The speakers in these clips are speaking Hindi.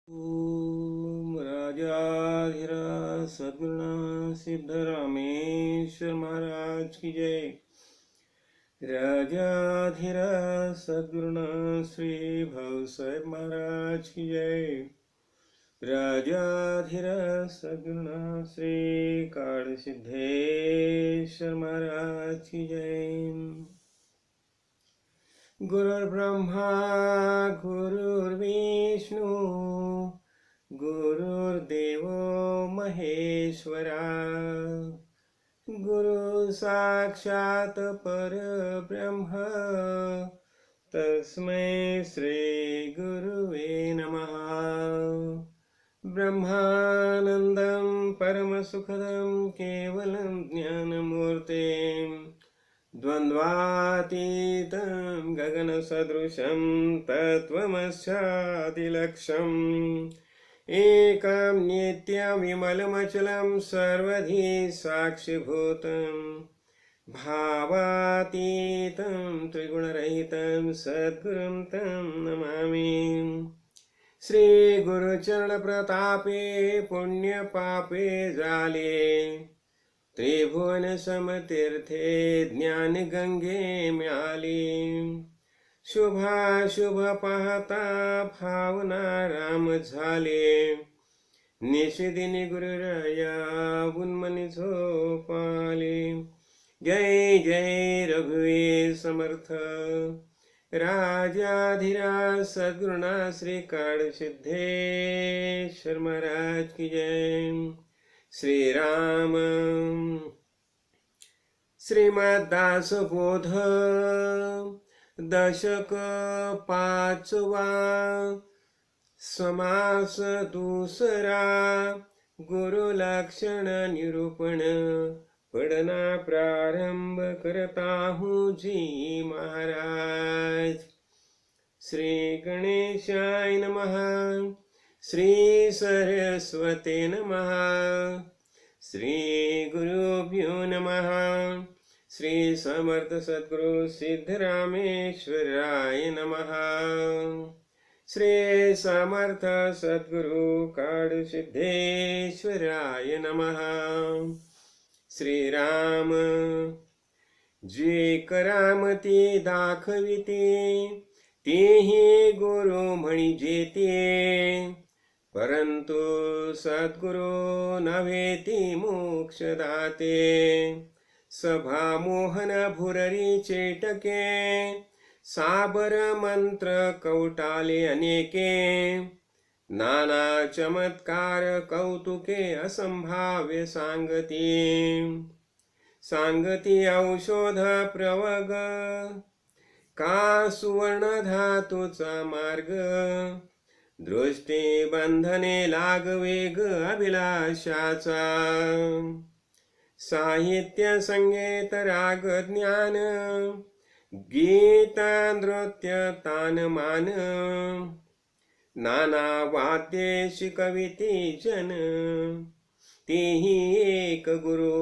ओम राजाधिराज सद्गुरुनाथ सिद्धरामेश्वर महाराज की जय। राजाधिराज सद्गुरुनाथ श्री भवसाहेब महाराज की जय। राजाधिराज सद्गुरुनाथ श्री काल सिद्धेश्वर महाराज की जय। गुरुर्ब्रह्मा गुरुर्विष्णु गुरुर्देवो महेश्वरा गुरु साक्षात् परब्रह्म तस्मै श्री गुरुवे नमः। ब्रह्मानन्दं परमसुखदं केवलं ज्ञानमूर्तिं द्वन्द्वातीतं गगनसदृशं तत्त्वमस्यादिलक्ष्यम् एकं नित्यं विमलमचलं सर्वधी साक्षिभूतं भावातीतं त्रिगुणरहितं सद्गुरुं तं नमामि। श्रीगुरुचरणप्रतापे पुण्यपापे जाले त्रिभुवन समतीर्थे ज्ञानगंगे मिळाली। शुभाशुभ पाहता भावना राम झाले निशिदिनी गुरुराया उन्मनी झोपाले। जय जय रघुवीर समर्थ राजाधिराज सद्गुरुनाथ श्री काळ सिद्धेश्वर महाराज की जय। श्री राम श्रीमद्दासबोध दशक पाचवा समास दुसरा गुरुलक्षण निरूपण पढ़ना प्रारंभ करता हूँ जी महाराज। श्री गणेशाय नमः। श्री सरस्वते नमः। श्री गुरुभ्यो नमः। श्री समर्थ सद्गुरु सिद्धरामेश्वराय नमः। श्री समर्थ सद्गुरु काळ सिद्धेश्वराय नमः। श्री राम जे करामती दाखविते तेही गुरु म्हणी जेते परंतु सद्गुरु नव्हे ती मोक्षदाते। सभा मोहन भुररी चेटके साबर मंत्र कौटाले अनेके नाना चमत्कार कौतुके असंभाव्य सांगती औषध प्रवग का सुवर्ण धातूचा मार्ग दृष्टी बंधने लागवेग अभिलाषाचा। साहित्य संगीत राग ज्ञान गीत नृत्य तानमान नाना वाद्ये शिकविती जन तेही एक गुरु।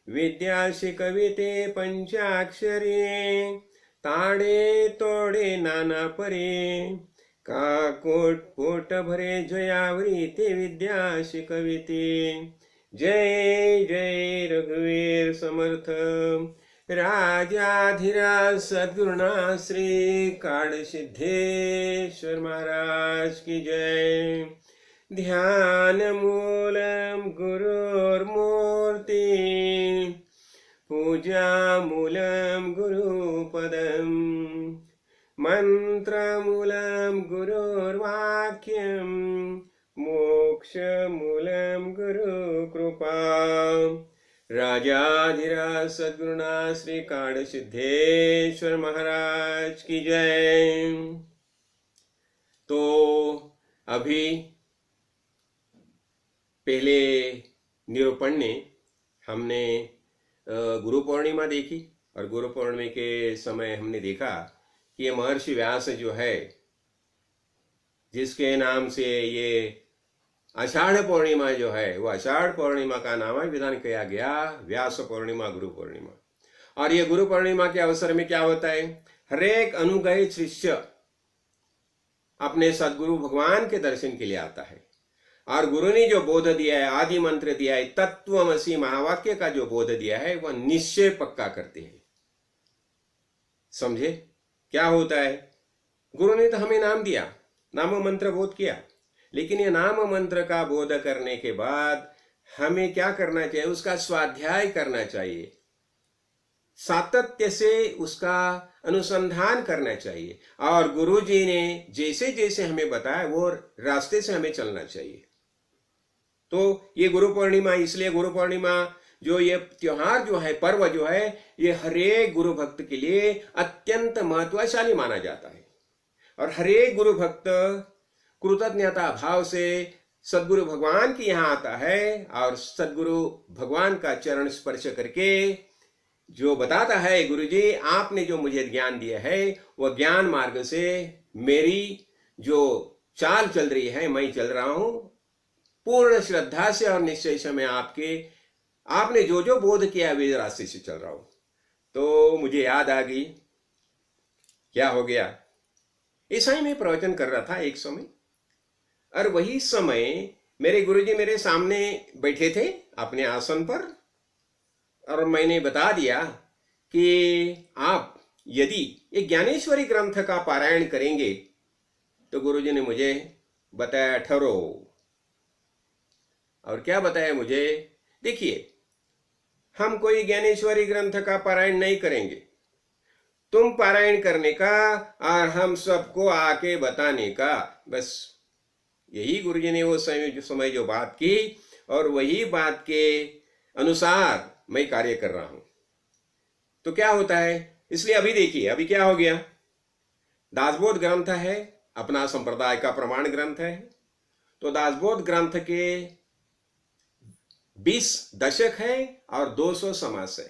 विद्या शिकविते पंचाक्षरी ताडे तोडे नाना परे का कोट पोट भरे जयावरी ते विद्या शिकविते। जय जय रघुवीर समर्थ राजाधिराज सद्गुरुनाथ श्री काळ सिद्धेश्वर महाराज की जय। ध्यान मूलम गुरुर्मूर्ति पूजा मूलम गुरुपदम मंत्रमूलं गुरुर्वाक्यं मोक्षमूलं गुरुकृपा। राजाधिराज सद्गुरुनाथ श्री काळ सिद्धेश्वर महाराज की जय। तो अभी पहले निरूपण में हमने गुरु पूर्णिमा देखी और गुरु पूर्णिमा के समय हमने देखा कि ये महर्षि व्यास जो है जिसके नाम से ये आषाढ़ पूर्णिमा जो है वो आषाढ़ पूर्णिमा का नाम विधान किया गया व्यास पूर्णिमा गुरु पूर्णिमा। और ये गुरु पूर्णिमा के अवसर में क्या होता है, हरेक अनुगय शिष्य अपने सदगुरु भगवान के दर्शन के लिए आता है। और गुरु ने जो बोध दिया है, आदि मंत्र दिया है, तत्वमसि महावाक्य का जो बोध दिया है, वह निश्चय पक्का करते हैं। समझे क्या होता है? गुरु ने तो हमें नाम दिया, नाम मंत्र बोध किया, लेकिन ये नाम मंत्र का बोध करने के बाद हमें क्या करना चाहिए? उसका स्वाध्याय करना चाहिए, सातत्य से उसका अनुसंधान करना चाहिए, और गुरु जी ने जैसे जैसे हमें बताया वो रास्ते से हमें चलना चाहिए। तो ये गुरु पूर्णिमा, इसलिए गुरु पूर्णिमा जो ये त्योहार जो है, पर्व जो है, ये हरेक गुरु भक्त के लिए अत्यंत महत्वशाली माना जाता है। और हरेक गुरु भक्त कृतज्ञता भाव से सदगुरु भगवान के यहाँ आता है और सदगुरु भगवान का चरण स्पर्श करके जो बताता है, गुरु जी आपने जो मुझे ज्ञान दिया है वह ज्ञान मार्ग से मेरी जो चाल चल रही है, मैं चल रहा हूं पूर्ण श्रद्धा से और निश्चय से। मैं आपने जो जो बोध किया वे रास्ते से चल रहा हूं। तो मुझे याद आ गई, क्या हो गया, ऐसा ही मैं प्रवचन कर रहा था एक समय, और वही समय मेरे गुरुजी मेरे सामने बैठे थे अपने आसन पर, और मैंने बता दिया कि आप यदि एक ज्ञानेश्वरी ग्रंथ का पारायण करेंगे तो गुरुजी ने मुझे बताया ठहरो। और क्या बताया मुझे? देखिए, हम कोई ज्ञानेश्वरी ग्रंथ का पारायण नहीं करेंगे, तुम पारायण करने का और हम सबको आके बताने का, बस यही गुरुजी ने वो समय जो बात की, और वही बात के अनुसार मैं कार्य कर रहा हूं। तो क्या होता है, इसलिए अभी देखिए, अभी क्या हो गया, दासबोध ग्रंथ है, अपना संप्रदाय का प्रमाण ग्रंथ है। तो दासबोध ग्रंथ के 20 दशक है और 200 समास है।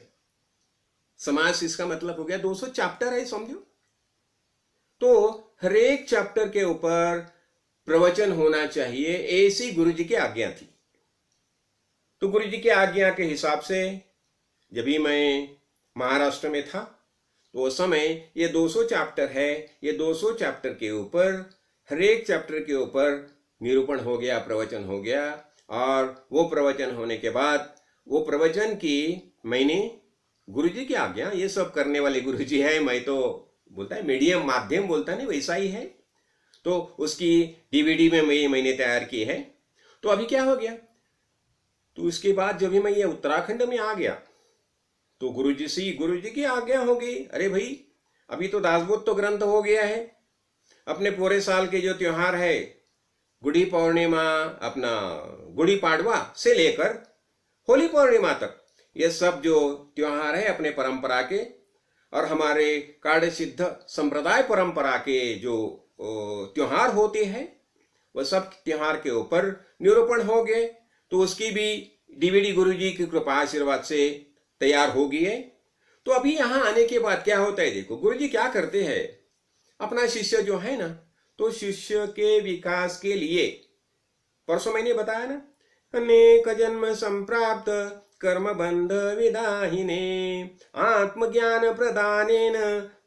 समास इसका मतलब हो गया 200 चैप्टर है, समझो। तो हर एक चैप्टर के ऊपर प्रवचन होना चाहिए, ऐसी गुरुजी की आज्ञा थी। तो गुरुजी की आज्ञा के हिसाब से जब भी मैं महाराष्ट्र में था तो उस समय ये 200 चैप्टर है, ये 200 चैप्टर के ऊपर हर एक चैप्टर के ऊपर निरूपण हो गया, प्रवचन हो गया। और वो प्रवचन होने के बाद वो प्रवचन की मैंने गुरुजी की आज्ञा, ये सब करने वाले गुरुजी है, मैं तो बोलता है मीडियम माध्यम बोलता नहीं, वैसा ही है। तो उसकी डीवीडी में मैंने तैयार की है। तो अभी क्या हो गया, तो उसके बाद जब भी मैं ये उत्तराखंड में आ गया तो गुरुजी की आज्ञा हो गई, अरे भाई अभी तो दासबोध तो ग्रंथ हो गया है, अपने पूरे साल के जो त्योहार है, गुड़ी पौर्णिमा, अपना गुड़ी पाड़वा से लेकर होली पूर्णिमा तक, ये सब जो त्योहार है अपने परंपरा के और हमारे काढ़ सिद्ध संप्रदाय परंपरा के जो त्योहार होते हैं, वह सब त्योहार के ऊपर निरूपण हो गए। तो उसकी भी डीवीडी गुरुजी की कृपा आशीर्वाद से तैयार हो गई है। तो अभी यहाँ आने के बाद क्या होता है, देखो गुरुजी क्या करते हैं, अपना शिष्य जो है ना, तो शिष्य के विकास के लिए, परसों मैंने बताया ना, अनेक जन्म संप्राप्त कर्म बंध विदाहिने आत्मज्ञान प्रदानेन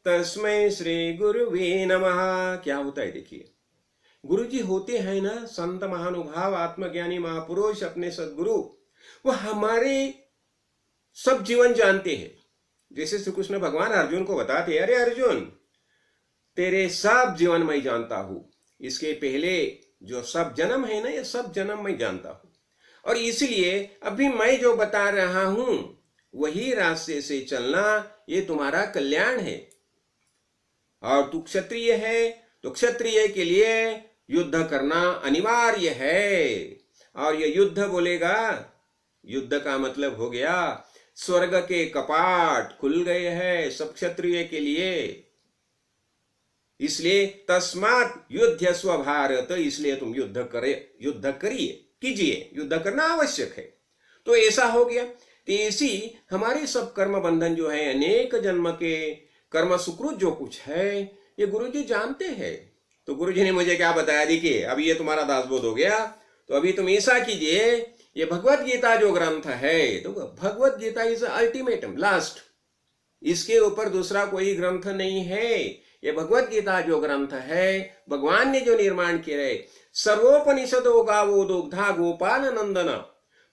तस्मै श्री गुरुवे नमः। क्या होता है देखिए, गुरुजी होते हैं ना संत महानुभाव आत्मज्ञानी महापुरुष, अपने सदगुरु, वो हमारे सब जीवन जानते हैं। जैसे श्री कृष्ण भगवान अर्जुन को बताते हैं, अरे अर्जुन तेरे सब जीवन मैं जानता हूं, इसके पहले जो सब जन्म है ना, ये सब जन्म मैं जानता हूं, और इसलिए अभी मैं जो बता रहा हूं वही रास्ते से चलना, ये तुम्हारा कल्याण है। और तू क्षत्रिय है तो क्षत्रिय के लिए युद्ध करना अनिवार्य है। और ये युद्ध बोलेगा, युद्ध का मतलब हो गया स्वर्ग के कपाट खुल गए हैं सब क्षत्रिय के लिए। इसलिए तस्मात् युद्ध स्व भारत, इसलिए तुम युद्ध करिए, कीजिए, युद्ध करना आवश्यक है। तो ऐसा हो गया। तो ऐसी हमारे सब कर्म बंधन जो है, अनेक जन्म के कर्म सुकृत जो कुछ है, ये गुरुजी जानते हैं। तो गुरुजी ने मुझे क्या बताया, देखिए अभी ये तुम्हारा दासबोध हो गया, तो अभी तुम ऐसा कीजिए, ये भगवत गीता जो ग्रंथ है, तो Bhagavad Gita is ultimatum, last, इसके ऊपर दूसरा कोई ग्रंथ नहीं है। ये भगवत गीता जो ग्रंथ है, भगवान ने जो निर्माण किया है, सर्वोपनिषदो गावो दुग्धा गोपाल नंदन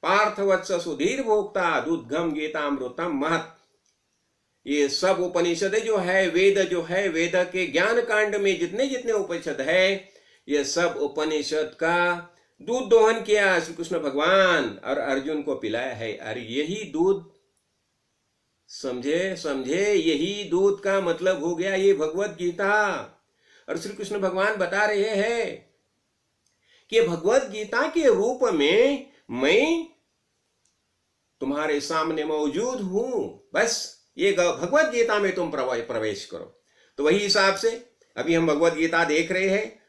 पार्थवत्स सुधीर भोक्ता दुग्धम गीतामृतम महत। ये सब उपनिषद जो है, वेद जो है, वेद के ज्ञान कांड में जितने जितने उपनिषद है, ये सब उपनिषद का दूध दोहन किया श्री कृष्ण भगवान और अर्जुन को पिलाया है। और यही दूध, समझे, यही दूध का मतलब हो गया ये भगवत गीता। और श्री कृष्ण भगवान बता रहे हैं कि भगवत गीता के रूप में मैं तुम्हारे सामने मौजूद हूं, बस ये भगवत गीता में तुम प्रवेश करो। तो वही हिसाब से अभी हम भगवत गीता देख रहे हैं।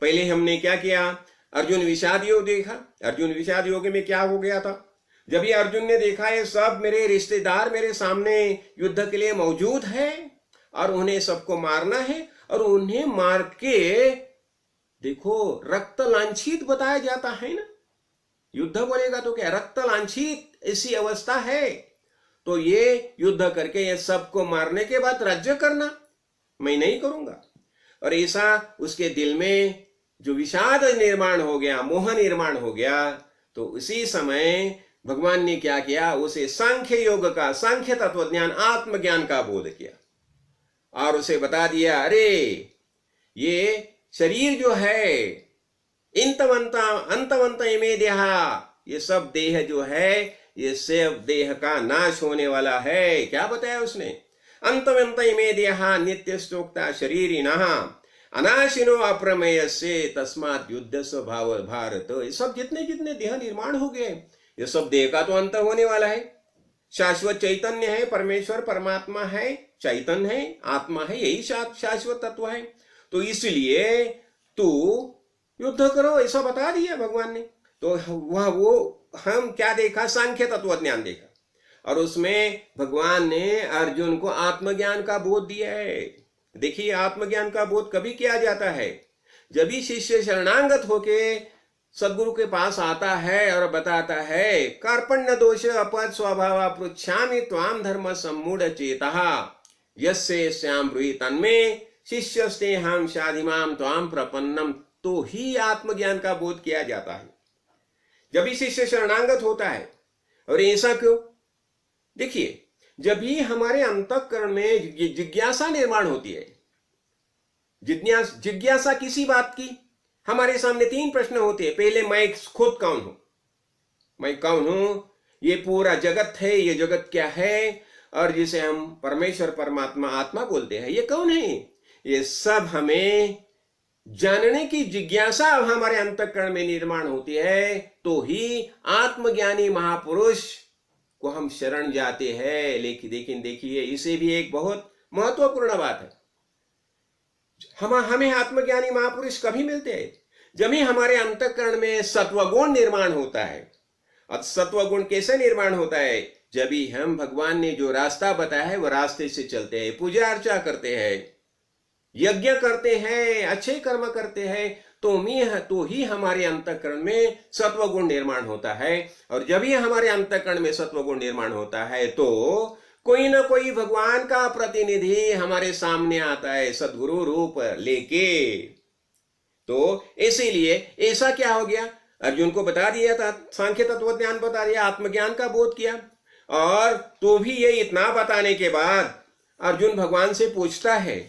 पहले हमने क्या किया, अर्जुन विषाद योग देखा। अर्जुन विषाद योग में क्या हो गया था, जब ये अर्जुन ने देखा ये सब मेरे रिश्तेदार मेरे सामने युद्ध के लिए मौजूद है और उन्हें सबको मारना है, और उन्हें मार के देखो रक्त लांछित बताया जाता है ना, युद्ध बोलेगा तो क्या, रक्त लांछित ऐसी अवस्था है। तो ये युद्ध करके ये सबको मारने के बाद राज्य करना मैं नहीं करूंगा। और ऐसा उसके दिल में जो विषाद निर्माण हो गया, मोह निर्माण हो गया, तो उसी समय भगवान ने क्या किया, उसे सांख्य योग का, सांख्य तत्वज्ञान, आत्मज्ञान का बोध किया और उसे बता दिया, अरे ये शरीर जो है अंतवंत इमे देहा, ये सब देह जो है, ये सब देह का नाश होने वाला है। क्या बताया उसने, अंतवंत इमे देहा नित्यस्तोक्ता शरीरिणः अनाशिनो अप्रमेय से तस्मात् युद्ध स्वभाव भारत। ये सब जितने जितने देह निर्माण हो गए, ये सब देह का तो अंत होने वाला है। शाश्वत चैतन्य है, परमेश्वर परमात्मा है, चैतन्य है, आत्मा है, यही शाश्वत तत्व है। तो इसलिए तू युद्ध करो, ऐसा बता दिया भगवान ने। तो वो हम क्या देखा, सांख्य तत्वज्ञान देखा, और उसमें भगवान ने अर्जुन को आत्मज्ञान का बोध दिया है। देखिए आत्मज्ञान का बोध कभी किया जाता है, जब भी शिष्य शरणागत होके सदगुरु के पास आता है और बताता है, कार्पण्य दोष अपद स्वभाव पृच्छामि त्वाम धर्म सम्मूढ़ चेतः यस्य श्याम ब्रूहि तन्मे शिष्यस्ते हम शाधिमाम त्वाम प्रपन्नम। तो ही आत्मज्ञान का बोध किया जाता है जब भी शिष्य शरणागत होता है। और ऐसा क्यों, देखिए जब भी हमारे अंतःकरण में जिज्ञासा निर्माण होती है, जिज्ञासा किसी बात की, हमारे सामने तीन प्रश्न होते हैं। पहले मैं खुद कौन हूं, मैं कौन हूं, ये पूरा जगत है, ये जगत क्या है, और जिसे हम परमेश्वर परमात्मा आत्मा बोलते हैं, ये कौन है। ये सब हमें जानने की जिज्ञासा हमारे अंतःकरण में निर्माण होती है, तो ही आत्मज्ञानी महापुरुष को हम शरण जाते हैं। लेकिन देखिए इसे भी एक बहुत महत्वपूर्ण बात है, हमें आत्मज्ञानी महापुरुष कभी मिलते हैं, जब ही हमारे अंतःकरण में सत्वगुण निर्माण होता है। और सत्वगुण कैसे निर्माण होता है, जब भी हम भगवान ने जो रास्ता बताया है वो रास्ते से चलते हैं, पूजा अर्चा करते हैं, यज्ञ करते हैं, अच्छे कर्म करते हैं, तो ही हमारे अंतःकरण में सत्वगुण निर्माण होता है। और जब ही हमारे अंतःकरण में सत्वगुण निर्माण होता है तो कोई ना कोई भगवान का प्रतिनिधि हमारे सामने आता है सद्गुरु रूप लेके। तो इसीलिए ऐसा क्या हो गया, अर्जुन को बता दिया था, सांख्य तत्वज्ञान बता दिया, आत्मज्ञान का बोध किया। और तो भी ये इतना बताने के बाद अर्जुन भगवान से पूछता है,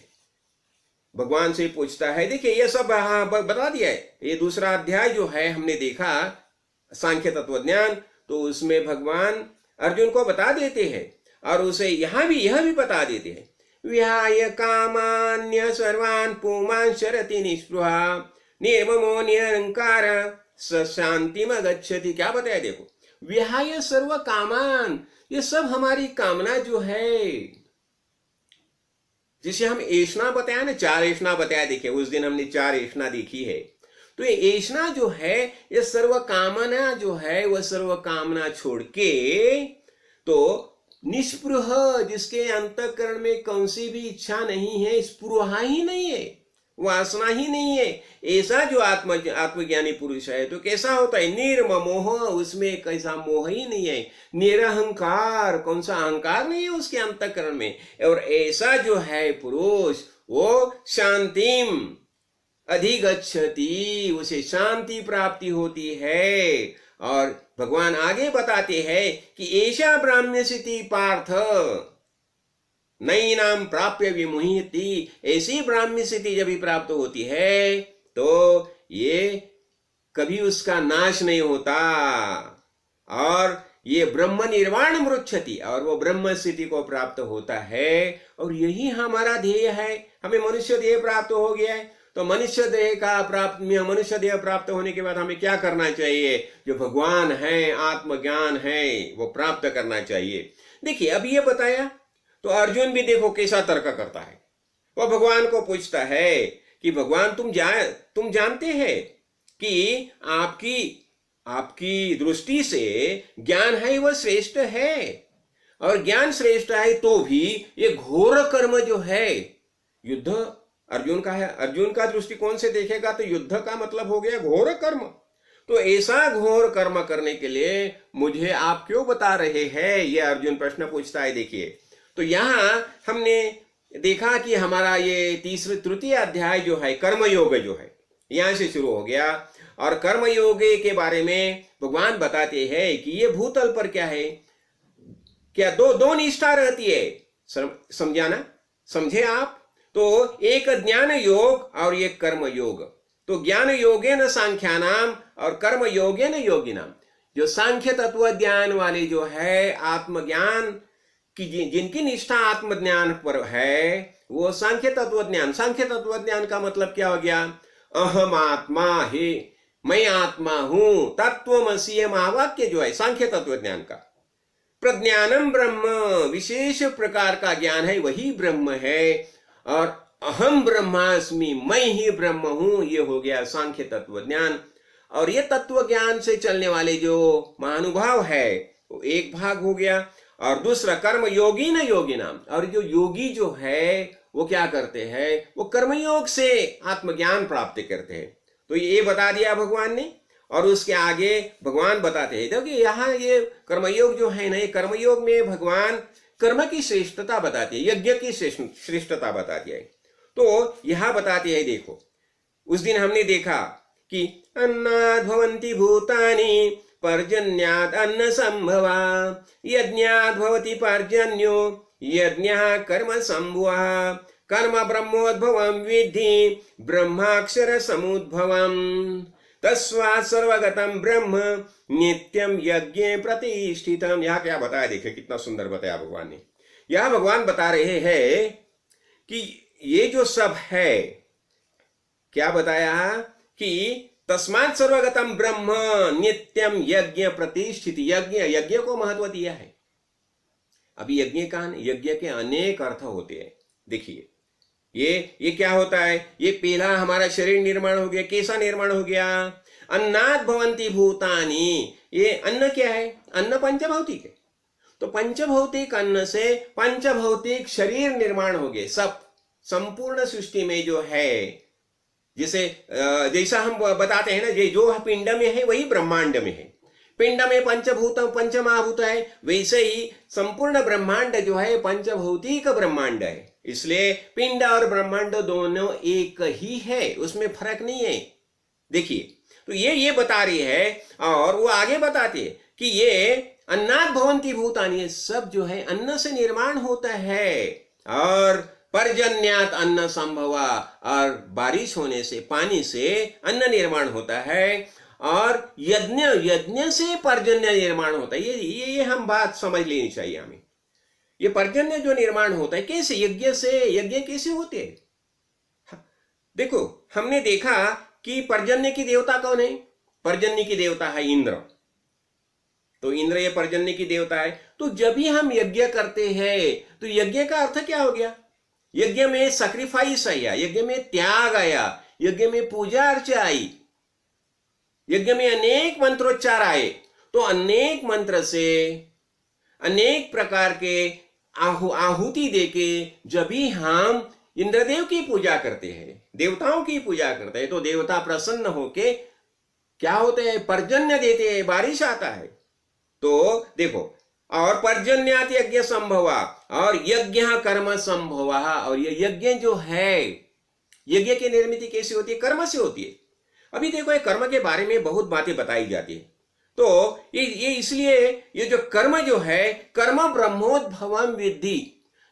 देखिए ये सब बता दिया है। ये दूसरा अध्याय जो है हमने देखा सांख्य तत्वज्ञान, तो उसमें भगवान अर्जुन को बता देते हैं और उसे यह भी बता देते हैं, विहाय कामान्य सर्वान् पुमान् शरति निःस्पृहा निर्ममो निरंकार स शांतिम गच्छति। क्या बताया देखो, विहाय सर्व कामान, ये सब हमारी कामना जो है, जिसे हम ऐष्णा बताया ना, 4 ऐष्णा बताया। देखिए उस दिन हमने 4 ऐष्णा देखी है। तो ये ऐष्णा जो है, ये सर्व कामना जो है, वह सर्व कामना छोड़ के तो निष्पृह, जिसके अंतःकरण में कौन सी भी इच्छा नहीं है, स्पृहा ही नहीं है, वासना ही नहीं है। ऐसा जो आत्मज्ञानी पुरुष है तो कैसा होता है? निर्ममोह, उसमें कैसा मोह ही नहीं है। निरहंकार, कौन सा अहंकार नहीं है उसके अंतःकरण में। और ऐसा जो है पुरुष वो शांतिम अधिगच्छति, उसे शांति प्राप्ति होती है। और भगवान आगे बताते हैं कि ऐसा ब्राह्म्य स्थिति पार्थ नई नाम प्राप्य विमुह्यति, ऐसी ब्राह्मी स्थिति जब भी प्राप्त होती है तो ये कभी उसका नाश नहीं होता, और ये ब्रह्म निर्वाण मृच्छति, और वो ब्रह्म स्थिति को प्राप्त होता है। और यही हमारा ध्येय है। हमें मनुष्य देह प्राप्त हो गया है, तो मनुष्य देह प्राप्त होने के बाद हमें क्या करना चाहिए? जो भगवान है, आत्मज्ञान है, वो प्राप्त करना चाहिए। देखिए, अब ये बताया तो अर्जुन भी देखो कैसा तर्क करता है। वो भगवान को पूछता है कि भगवान तुम जानते हैं कि आपकी दृष्टि से ज्ञान है वह श्रेष्ठ है, और ज्ञान श्रेष्ठ है तो भी ये घोर कर्म जो है, युद्ध अर्जुन का है, अर्जुन का दृष्टिकोण से देखेगा तो युद्ध का मतलब हो गया घोर कर्म। तो ऐसा घोर कर्म करने के लिए मुझे आप क्यों बता रहे हैं? ये अर्जुन प्रश्न पूछता है। देखिए, तो यहां हमने देखा कि हमारा ये तृतीय अध्याय जो है कर्मयोग जो है, यहां से शुरू हो गया। और कर्मयोग के बारे में भगवान बताते हैं कि ये भूतल पर क्या है, क्या दो निष्ठा रहती है। समझाना, समझे आप? तो एक ज्ञान योग और एक कर्म योग। तो ज्ञान योगे न सांख्यानाम और कर्म योगे न योगिनाम। जो सांख्य तत्व ज्ञान वाले जो है, आत्मज्ञान कि जिनकी निष्ठा आत्मज्ञान पर है, वो सांख्य तत्वज्ञान। सांख्य तत्वज्ञान का मतलब क्या हो गया? अहम आत्मा है, मैं आत्मा हूं, तत्वमसि महावाक्य जो है सांख्य तत्वज्ञान का। प्रज्ञानम ब्रह्म, विशेष प्रकार का ज्ञान है, वही ब्रह्म है। और अहम ब्रह्मास्मि, मैं ही ब्रह्म हूं, ये हो गया सांख्य तत्वज्ञान। और ये तत्व ज्ञान से चलने वाले जो महानुभाव है वो एक भाग हो गया। और दूसरा कर्म योगी न योगी नाम, और जो योगी जो है वो क्या करते हैं? वो कर्मयोग से आत्मज्ञान प्राप्त करते हैं। तो ये बता दिया भगवान ने। और उसके आगे भगवान बताते हैं, देखिए यहाँ ये कर्मयोग जो है ना, ये कर्मयोग में भगवान कर्म की श्रेष्ठता बताती है, यज्ञ की श्रेष्ठता बताती है। तो यहां बताती है, देखो उस दिन हमने देखा कि अन्नाद् भवन्ति भूतानि पर्जन्याद् अन्न संभवा, यज्ञाद् भवति पर्जन्यो यज्ञः कर्म संभवः, कर्म ब्रह्मोद्भवं विद्धि ब्रह्माक्षर समुद्भवम्, तस्मात् सर्वगतं ब्रह्म नित्यम यज्ञ प्रतिष्ठितम। यहां क्या बताया? देखिए कितना सुंदर बताया भगवान ने। यहां भगवान बता रहे हैं कि ये जो सब है, क्या बताया कि तस्मात् सर्वगतम ब्रह्म नित्यम यज्ञ प्रतिष्ठित। यज्ञ को महत्व दिया है। अभी यज्ञ के अनेक अर्थ होते हैं। देखिए ये क्या होता है? ये पहला हमारा शरीर निर्माण हो गया। कैसा निर्माण हो गया? अन्नाद् भवन्ति भूतानि। ये अन्न क्या है? अन्न पंचभौतिक है। तो पंचभौतिक अन्न से पंचभौतिक शरीर निर्माण हो गए। सब संपूर्ण सृष्टि में जो है, जैसा हम बताते हैं ना, जो पिंड में है वही ब्रह्मांड में है। पिंड में पंचमहाभूत है, वैसे ही संपूर्ण ब्रह्मांड जो है पंचभौतिक ब्रह्मांड है। इसलिए पिंड और ब्रह्मांड दोनों एक ही है, उसमें फर्क नहीं है। देखिए, तो ये बता रही है। और वो आगे बताती है कि ये अन्नाद् भवन्ति भूतानि, ये सब जो है अन्न से निर्माण होता है। और पर्जन्यात् अन्न संभवा, और बारिश होने से, पानी से अन्न निर्माण होता है। और यज्ञ से पर्जन्य निर्माण होता है। ये हम बात समझ लेनी चाहिए हमें। ये पर्जन्य जो निर्माण होता है कैसे? यज्ञ कैसे होते हैं? देखो, हमने देखा कि पर्जन्य की देवता कौन है? पर्जन्य की देवता है इंद्र। तो इंद्र ये पर्जन्य की देवता है। तो जब भी हम यज्ञ करते हैं तो यज्ञ का अर्थ क्या हो गया? यज्ञ में सैक्रिफाइस आया, यज्ञ में त्याग आया, यज्ञ में पूजा अर्चा आई, यज्ञ में अनेक मंत्रोच्चार आए। तो अनेक मंत्र से, अनेक प्रकार के आहुति देके जब भी हम इंद्रदेव की पूजा करते हैं, देवताओं की पूजा करते हैं, तो देवता प्रसन्न होके क्या होते हैं, पर्जन्य देते हैं, बारिश आता है। तो देखो, और पर्जन्यात यज्ञ संभवा, और यज्ञ कर्म संभवा, और ये यज्ञ जो है, यज्ञ की निर्मिति कैसे होती है, कर्म से होती है। अभी देखो, ये कर्म के बारे में बहुत बातें बताई जाती है। तो ये इसलिए ये जो कर्म जो है, कर्म ब्रह्मोद्भवम विद्धि,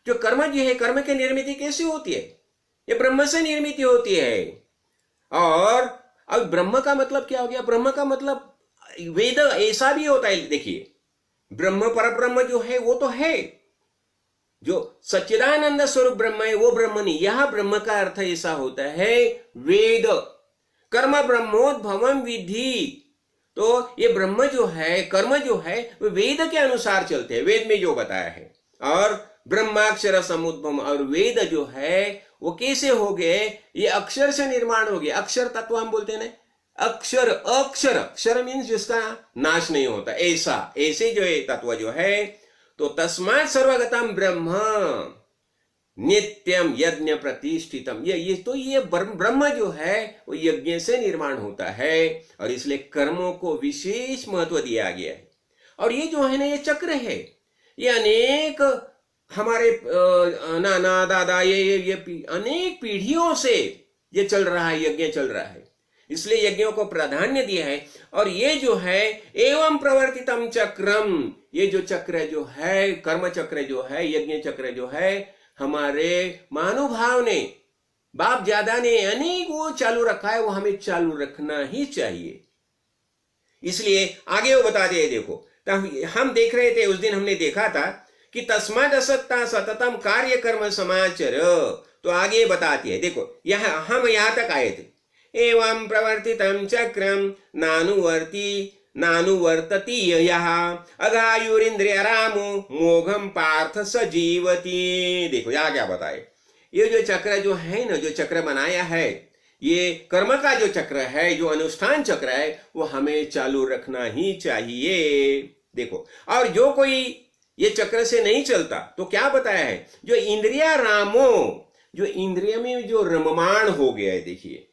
जो कर्म जो है, कर्म की निर्मिति कैसे होती है, ये ब्रह्म से निर्मिति होती है। और अब ब्रह्म का मतलब क्या हो गया, ब्रह्म का मतलब वेद ऐसा भी होता है। देखिए, ब्रह्म पर ब्रह्म जो है वो तो है, जो सच्चिदानंद स्वरूप ब्रह्म है वो ब्रह्म नहीं। यह ब्रह्म का अर्थ ऐसा होता है वेद, कर्म ब्रह्मोद्भवम विद्धि। तो ये ब्रह्म जो है, कर्म जो है, वो वेद के अनुसार चलते हैं, वेद में जो बताया है। और ब्रह्माक्षर समुद्भव, और वेद जो है वो कैसे हो गए, ये अक्षर से निर्माण हो गया। अक्षर तत्व हम बोलते हैं ना, अक्षर, अक्षर, अक्षर मीन्स जिसका नाश नहीं होता, ऐसा, ऐसे जो है तत्व जो है। तो तस्मात् सर्वगतम ब्रह्म नित्यम यज्ञ प्रतिष्ठितम, ये ब्रह्म जो है वो यज्ञ से निर्माण होता है, और इसलिए कर्मों को विशेष महत्व दिया गया है। और ये जो है ना, ये चक्र है, ये अनेक हमारे नाना दादा, ये अनेक पीढ़ियों से ये चल रहा है, यज्ञ चल रहा है, इसलिए यज्ञों को प्राधान्य दिया है। और ये जो है एवं प्रवर्तितम चक्रम, ये जो चक्र जो है, कर्म चक्र जो है, यज्ञ चक्र जो है, हमारे महानुभाव ने, बाप दादा ने अनेक वो चालू रखा है, वो हमें चालू रखना ही चाहिए। इसलिए आगे वो बता दे, देखो हम देख रहे थे, उस दिन हमने देखा था कि तस्माद् असक्ता सततम कार्य कर्म समाचर। तो आगे बताती है, देखो हम यहां तक आए थे, एवं प्रवर्तितम चक्रम नानुवर्तति यः अघायुरिंद्रिय रामो मोघम पार्थ सजीवति। देखो यहाँ क्या बताए, ये जो चक्र जो है ना, जो चक्र बनाया है, ये कर्म का जो चक्र है, जो अनुष्ठान चक्र है, वो हमें चालू रखना ही चाहिए। देखो, और जो कोई ये चक्र से नहीं चलता, तो क्या बताया है, जो इंद्रिया रामो, जो इंद्रिय में जो रममाण हो गया है, देखिए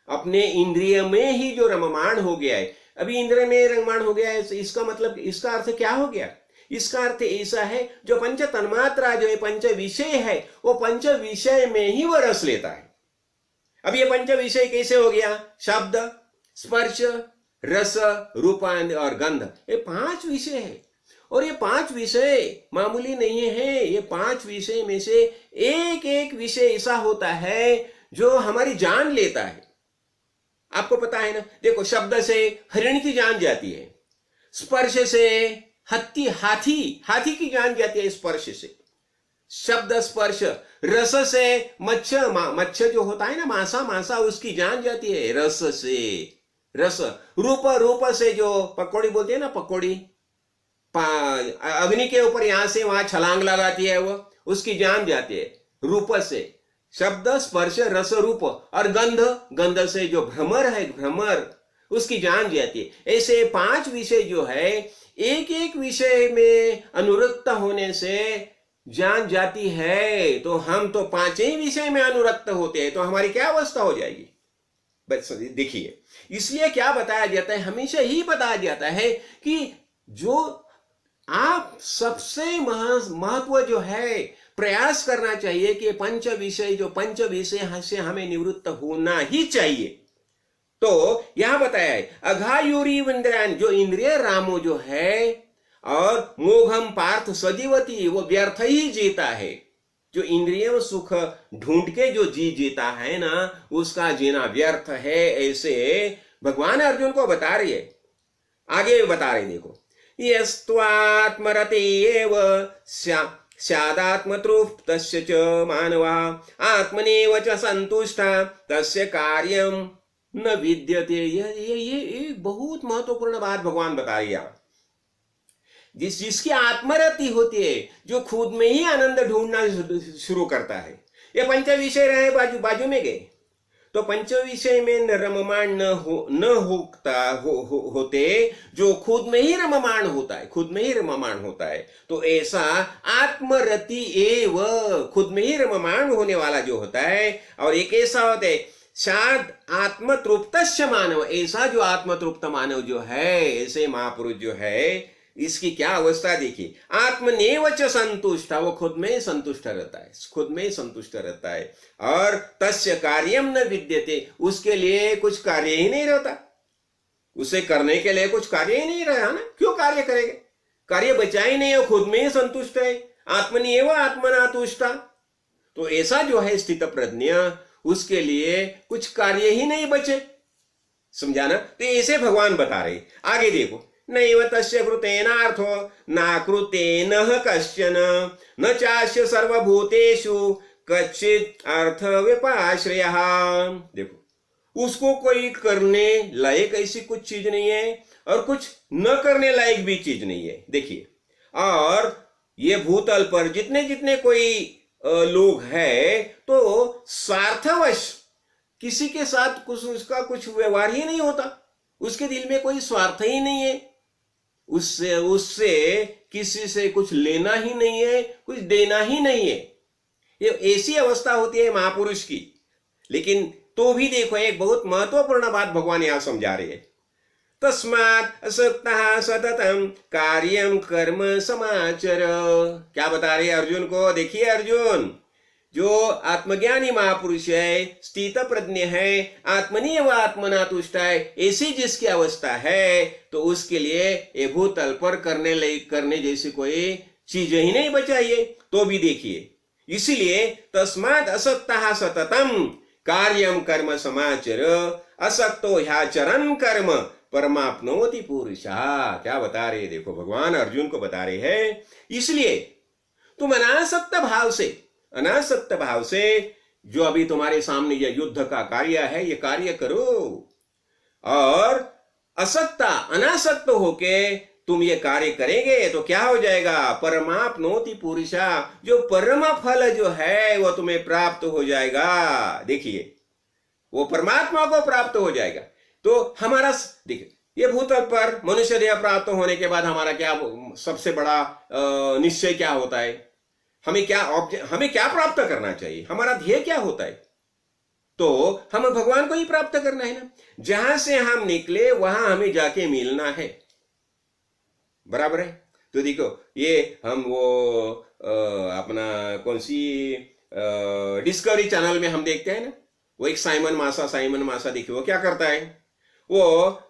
अपने इंद्रिय में ही जो रममाण हो गया है, अभी इंद्रिय में रममाण हो गया है, इसका मतलब, इसका अर्थ क्या हो गया, इसका अर्थ ऐसा है, जो पंच तन्मात्रा जो है, पंच विषय है, वो पंच विषय में ही वो रस लेता है। अब ये पंच विषय कैसे हो गया, शब्द, स्पर्श, रस, रूप और गंध, ये 5 विषय है। और ये 5 विषय मामूली नहीं है, ये 5 विषय में से एक एक विषय ऐसा होता है जो हमारी जान लेता है। आपको पता है ना, देखो, शब्द से हरिण की जान जाती है, स्पर्श से हाथी की जान जाती है, स्पर्श से, शब्द स्पर्श, रस से मच्छ जो होता है ना, मांसा उसकी जान जाती है रस से, रस, रूप से जो पकौड़ी बोलते हैं ना, पकौड़ी अग्नि के ऊपर यहां से वहां छलांग लगाती है, वो उसकी जान जाती है रूप से, शब्द स्पर्श रस रूप, और गंध से जो भ्रमर है, भ्रमर, उसकी जान जाती है। ऐसे 5 विषय जो है, एक एक विषय में अनुरक्त होने से जान जाती है। तो हम तो 5 ही विषय में अनुरक्त होते हैं, तो हमारी क्या अवस्था हो जाएगी। बस देखिए, इसलिए क्या बताया जाता है, हमेशा ही बताया जाता है कि जो आप सबसे महत्व जो है, प्रयास करना चाहिए कि पंच विषय से हमें निवृत्त होना ही चाहिए। तो यहां बताया है, अघायुरी इंद्रियान, जो इंद्रिय रामो जो है, और मोघम पार्थ सजीवती, वो व्यर्थ ही जीता है। जो इंद्रियों सुख ढूंढ के जो जीता है ना, उसका जीना व्यर्थ है, ऐसे भगवान अर्जुन को बता रही है। आगे बता रहे, देखो, यस्त्वात्मरते एव स्यादात्मतृप्तस्य च मानवः आत्मनेव च संतुष्टः तस्य कार्यं न विद्यते। ये बहुत महत्वपूर्ण बात भगवान बता रही है। जिसकी आत्मरति होती है, जो खुद में ही आनंद ढूंढना शुरू करता है, ये पंच विषय रहे बाजू में गए, तो पंच विषय में न रममाण होते, जो खुद में ही रममाण होता है, खुद में ही रममाण होता है। तो ऐसा आत्मरति एव, खुद में ही रममाण होने वाला जो होता है, और एक ऐसा होता है शाद आत्मतृप्त मानव, ऐसा जो आत्मतृप्त मानव जो है, ऐसे महापुरुष जो है, इसकी क्या अवस्था देखिए, आत्मनेव च संतुष्ट, वो खुद में संतुष्ट रहता है, खुद में संतुष्ट रहता है। और तस्य कार्यम न विद्यते, उसके लिए कुछ कार्य ही नहीं रहता, उसे करने के लिए कुछ कार्य ही नहीं रहा ना, क्यों कार्य करेंगे, कार्य बचा ही नहीं है, खुद में ही संतुष्ट है, आत्मनिएव आत्मना तुष्टा। तो ऐसा जो है स्थित प्रज्ञ, उसके लिए कुछ कार्य ही नहीं बचे, समझाना। तो ऐसे भगवान बता रहे, आगे देखो, नैव तस्य कृतेनार्थो नाकृतेन कश्चन न चास्य सर्वभूतेषु कच्चित् अर्थ व्यपाश्रयः। देखो, उसको कोई करने लायक ऐसी कुछ चीज नहीं है और कुछ न करने लायक भी चीज नहीं है। देखिए, और ये भूतल पर जितने जितने कोई लोग हैं, तो स्वार्थवश किसी के साथ कुछ उसका कुछ व्यवहार ही नहीं होता, उसके दिल में कोई स्वार्थ ही नहीं है, उससे किसी से कुछ लेना ही नहीं है, कुछ देना ही नहीं है। ये ऐसी अवस्था होती है महापुरुष की। लेकिन तो भी देखो, एक बहुत महत्वपूर्ण बात भगवान यहां समझा रहे हैं, तस्मात् असक्तः सततम कार्यम कर्म समाचर। क्या बता रहे अर्जुन को? देखिए अर्जुन, जो आत्मज्ञानी महापुरुष है, स्थित प्रज्ञ है, आत्मनि व आत्मना तुष्ट है, ऐसी जिसकी अवस्था है, तो उसके लिए ये भूतल पर करने जैसी कोई चीज ही नहीं बचाइए। तो भी देखिए, इसीलिए तस्मात् असक्तः सततम कार्यम कर्म समाचर असक्तो ह्याचरन् कर्म परमाप्नोति पुरुषः। क्या बता रहे, देखो भगवान अर्जुन को बता रहे हैं, इसलिए तुम अनासक्त भाव से जो अभी तुम्हारे सामने यह युद्ध का कार्य है, ये कार्य करो, और अनासक्त होके तुम ये कार्य करेंगे तो क्या हो जाएगा, परमाप्नोति पुरुषा, जो परम फल जो है वो तुम्हें प्राप्त हो जाएगा। देखिए, वो परमात्मा को प्राप्त हो जाएगा। तो हमारा देखिए, ये भूतल पर मनुष्य देह प्राप्त होने के बाद हमारा क्या सबसे बड़ा निश्चय क्या होता है, हमें क्या प्राप्त करना चाहिए, हमारा ध्येय क्या होता है? तो हमें भगवान को ही प्राप्त करना है ना। जहां से हम निकले वहां हमें जाके मिलना है, बराबर है। तो देखो, ये हम वो अपना कौन सी डिस्कवरी चैनल में हम देखते हैं ना, वो एक साइमन मासा देखिए, वो क्या करता है, वो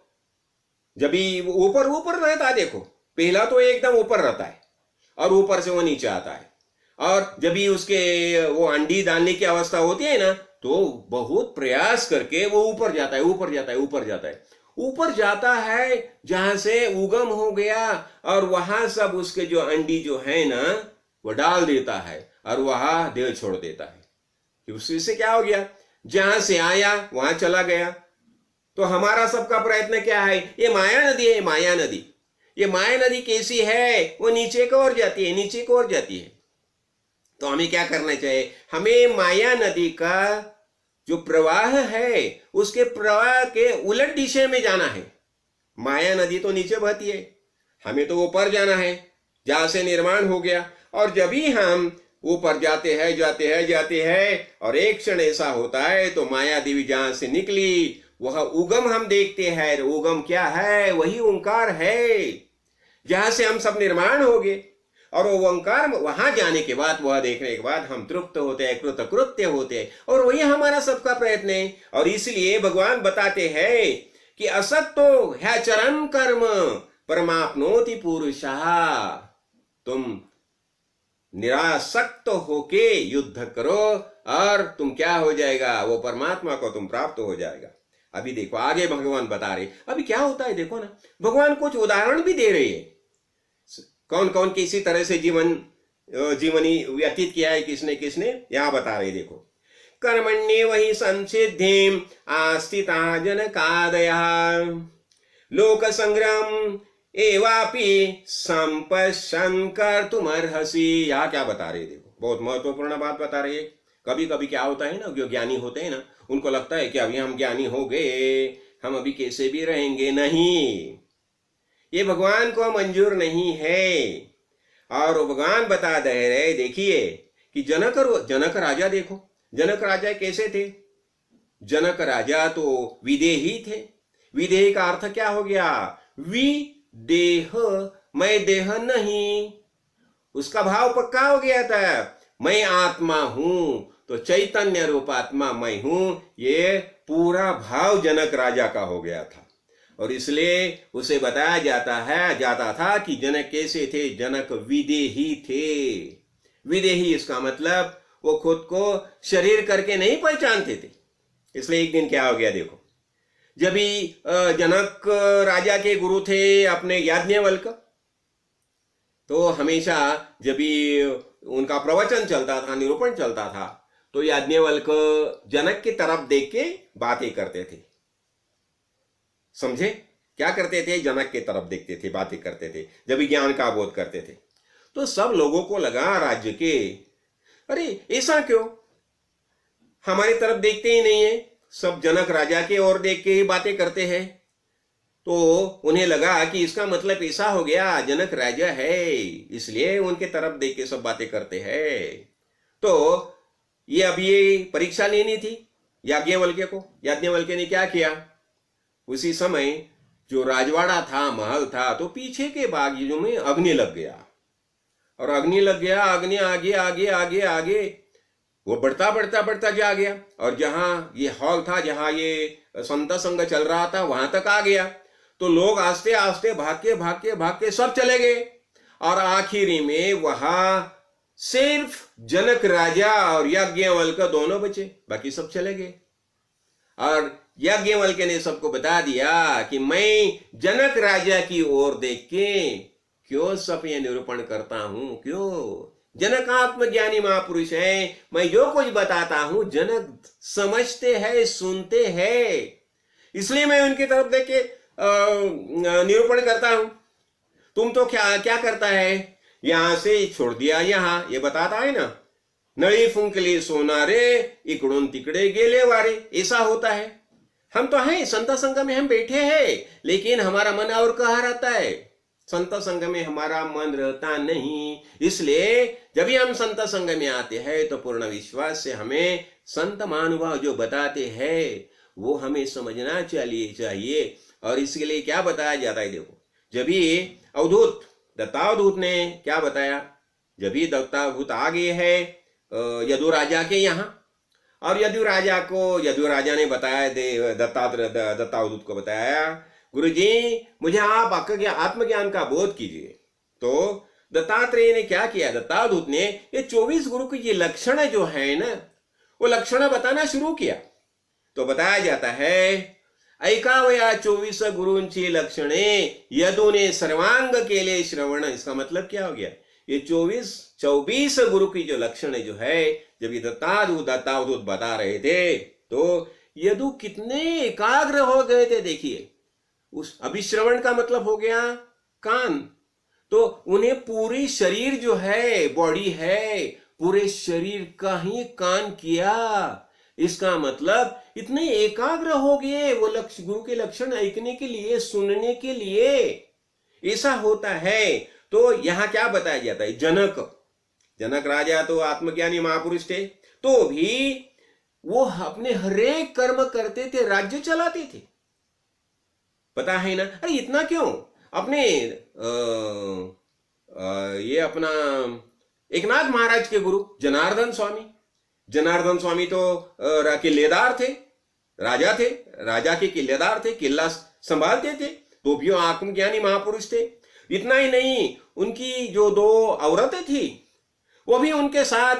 जब भी ऊपर रहता है, देखो पहला तो एकदम ऊपर रहता है और ऊपर से वो नीचे आता है, और जब भी उसके वो अंडी डालने की अवस्था होती है ना, तो बहुत प्रयास करके वो ऊपर जाता है जहां से उगम हो गया, और वहां सब उसके जो अंडी जो है ना वो डाल देता है और वहां देह छोड़ देता है। उससे क्या हो गया, जहां से आया वहां चला गया। तो हमारा सबका प्रयत्न क्या है, ये माया नदी है, ये माया नदी कैसी है, वो नीचे को ओर जाती है। तो हमें क्या करना चाहिए, हमें माया नदी का जो प्रवाह है उसके प्रवाह के उलट दिशा में जाना है। माया नदी तो नीचे बहती है, हमें तो ऊपर जाना है जहां से निर्माण हो गया। और जब भी हम ऊपर जाते हैं और एक क्षण ऐसा होता है तो माया देवी जहां से निकली वह उगम हम देखते हैं। उगम क्या है, वही ओंकार है जहां से हम सब निर्माण हो गए। और वो ओंकार वहां जाने के बाद, वह देखने के बाद हम तृप्त होते हैं, कृतकृत्य होते हैं, और वही हमारा सबका प्रयत्न है। और इसलिए भगवान बताते हैं कि असक्तो ह्याचरन् कर्म परमाप्नोति पुरुषः। तुम निरासक्त होके युद्ध करो और तुम क्या हो जाएगा, वो परमात्मा को तुम प्राप्त हो जाएगा। अभी देखो आगे भगवान बता रहे, अभी क्या होता है देखो ना, भगवान कुछ उदाहरण भी दे रहे हैं, कौन कौन किसी तरह से जीवनी व्यतीत किया है किसने यहां बता रहे। देखो, कर्मण्येव हि संसिद्धिं आस्थिता जनकादयः लोक संग्राम एवापि संपश्यन् कर्तुमर्हसि। यहां क्या बता रहे, देखो बहुत महत्वपूर्ण बात बता रहे हैं। कभी कभी क्या होता है ना, जो ज्ञानी होते हैं ना, उनको लगता है कि अभी हम ज्ञानी हो गए, हम अभी कैसे भी रहेंगे। नहीं, ये भगवान को मंजूर नहीं है। और भगवान बता दे रहे, देखिए कि जनक राजा देखो, जनक राजा कैसे थे? जनक राजा तो विदेही थे। विदेही का अर्थ क्या हो गया? विदेह, मैं देह नहीं। उसका भाव पक्का हो गया था, मैं आत्मा हूं, तो चैतन्य रूप आत्मा मैं हूं, ये पूरा भाव जनक राजा का हो गया था। और इसलिए उसे बताया जाता था कि जनक कैसे थे? जनक विदेही थे। विदेही इसका मतलब वो खुद को शरीर करके नहीं पहचानते थे। इसलिए एक दिन क्या हो गया देखो, जब भी जनक राजा के गुरु थे अपने याज्ञवल्क्य, तो हमेशा जब भी उनका प्रवचन चलता था, निरूपण चलता था, तो याज्ञवल्क्य जनक की तरफ देख के बातें करते थे। समझे? क्या करते थे? जनक की तरफ देखते थे, बातें करते थे, जब भी ज्ञान का बोध करते थे। तो सब लोगों को लगा राज्य के, अरे ऐसा क्यों, हमारी तरफ देखते ही नहीं है, सब जनक राजा के ओर देख के ही बातें करते हैं। तो उन्हें लगा कि इसका मतलब ऐसा हो गया, जनक राजा है इसलिए उनके तरफ देख के सब बातें करते हैं। तो ये अभी ये परीक्षा लेनी थी याज्ञवल्क्य को। याज्ञवल्क्य ने क्या किया, उसी समय जो राजवाड़ा था, महल था, तो पीछे के बागीचों में अग्नि लग गया। और अग्नि लग गया, अग्नि आगे आगे आगे आगे वो बढ़ता जा गया। और जहां ये हॉल था, जहां ये संत संग चल रहा था, वहां तक आ गया। तो लोग आस्ते आस्ते भाग के सब चले गए। और आखिरी में वहां सिर्फ जनक राजा और याज्ञवल्क्य दोनों बचे, बाकी सब चले गए। और याज्ञवल्क्य ने सबको बता दिया कि मैं जनक राजा की ओर देख के क्यों सब ये निरूपण करता हूं, क्यों? जनक आत्मज्ञानी महापुरुष है, मैं जो कुछ बताता हूं जनक समझते हैं, सुनते हैं, इसलिए मैं उनकी तरफ देख के निरूपण करता हूं। तुम तो क्या क्या करता है, यहां से छोड़ दिया, यहां ये बताता है ना, नळी फुंकली सोनारे इकडून तिकडे गेले वारे, ऐसा होता है। हम तो हैं संत संघ में, हम बैठे हैं, लेकिन हमारा मन और कहाँ रहता है? संत संघ में हमारा मन रहता नहीं। इसलिए जब भी हम संत संघ में आते हैं तो पूर्ण विश्वास से हमें संत महानुभाव जो बताते हैं वो हमें समझना चाहिए। और इसके लिए क्या बताया जाता है देखो, जब भी अवधूत दत्तावधूत ने क्या बताया, जब भी दत्तावधूत आ गए है यदु राजा के यहाँ, और यदु राजा ने बताया, दत्तावधूत को बताया, गुरुजी मुझे आप आत्मज्ञान का बोध कीजिए। तो दत्तात्रेय ने क्या किया, दत्तावधूत ने ये 24 गुरु के ये लक्षण जो है ना, वो लक्षण बताना शुरू किया। तो बताया जाता है, ऐकावया 24 गुरूंची लक्षणे यदूने सर्वांग केले श्रवण। इसका मतलब क्या हो गया, ये 24 गुरु की जो लक्षण जो है, जब ये दत्तावधूत बता रहे थे तो यदु कितने एकाग्र हो गए थे। देखिए, उस अभिश्रवण का मतलब हो गया कान, तो उन्हें पूरी शरीर जो है, बॉडी है, पूरे शरीर का ही कान किया। इसका मतलब इतने एकाग्र हो गए वो गुरु के लक्षण ऐकने के लिए, सुनने के लिए। ऐसा होता है। तो यहां क्या बताया जाता है, जनक राजा तो आत्मज्ञानी महापुरुष थे, तो भी वो अपने हरेक कर्म करते थे, राज्य चलाते थे। पता है ना, अरे इतना क्यों, अपने ये अपना एकनाथ महाराज के गुरु जनार्दन स्वामी तो किल्लेदार थे, राजा के किल्लेदार थे, किला संभालते थे, तो भी वो आत्मज्ञानी महापुरुष थे। इतना ही नहीं, उनकी जो 2 औरतें थी वो भी उनके साथ,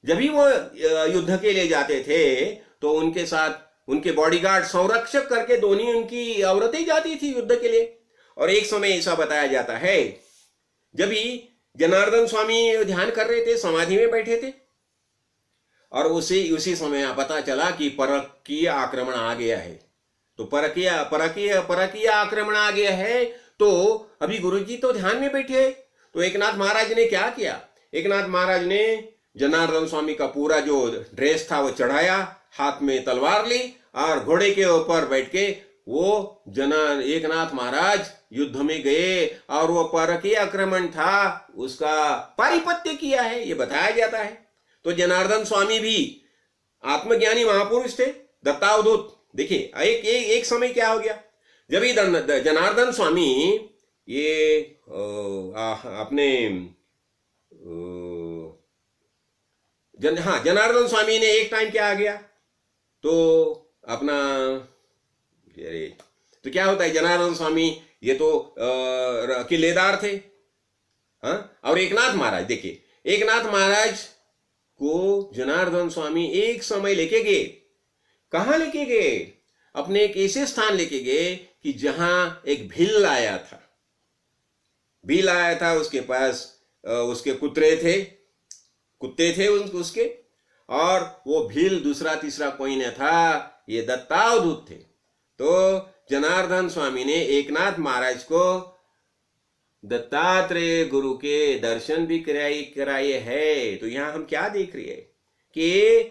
जब भी वो युद्ध के लिए जाते थे तो उनके साथ उनके बॉडीगार्ड संरक्षक करके दोनों उनकी औरतें जाती थी युद्ध के लिए। और एक समय ऐसा बताया जाता है, जब ही जनार्दन स्वामी ध्यान कर रहे थे, समाधि में बैठे थे, और उसी समय पता चला कि परकीय आक्रमण आ गया है। तो परकीय आक्रमण आ गया है। तो अभी गुरुजी तो ध्यान में बैठे। तो एकनाथ महाराज ने क्या किया, एकनाथ महाराज ने जनार्दन स्वामी का पूरा जो ड्रेस था वो चढ़ाया, हाथ में तलवार ली और घोड़े के ऊपर बैठ के वो एकनाथ महाराज युद्ध में गए और वो परकीय आक्रमण था उसका पारिपत्य किया है, ये बताया जाता है। तो जनार्दन स्वामी भी आत्मज्ञानी महापुरुष थे, दत्तावधूत। देखिए एक समय क्या हो गया, जब ये जनार्दन स्वामी ये अपने जनार्दन स्वामी ने एक टाइम क्या आ गया तो अपना तो क्या होता है, जनार्दन स्वामी ये तो किलेदार थे, हाँ। और एकनाथ महाराज, देखिए एकनाथ महाराज को जनार्दन स्वामी एक समय लेके गए। कहां लेके गए? अपने एक ऐसे स्थान लेके गए कि जहां एक भील आया था। भील आया था, उसके पास उसके कुत्ते थे उसके, और वो भील दूसरा तीसरा कोई न था, ये दत्तावधूत थे। तो जनार्दन स्वामी ने एकनाथ महाराज को दत्तात्रेय गुरु के दर्शन भी कराए है। तो यहां हम क्या देख रहे हैं कि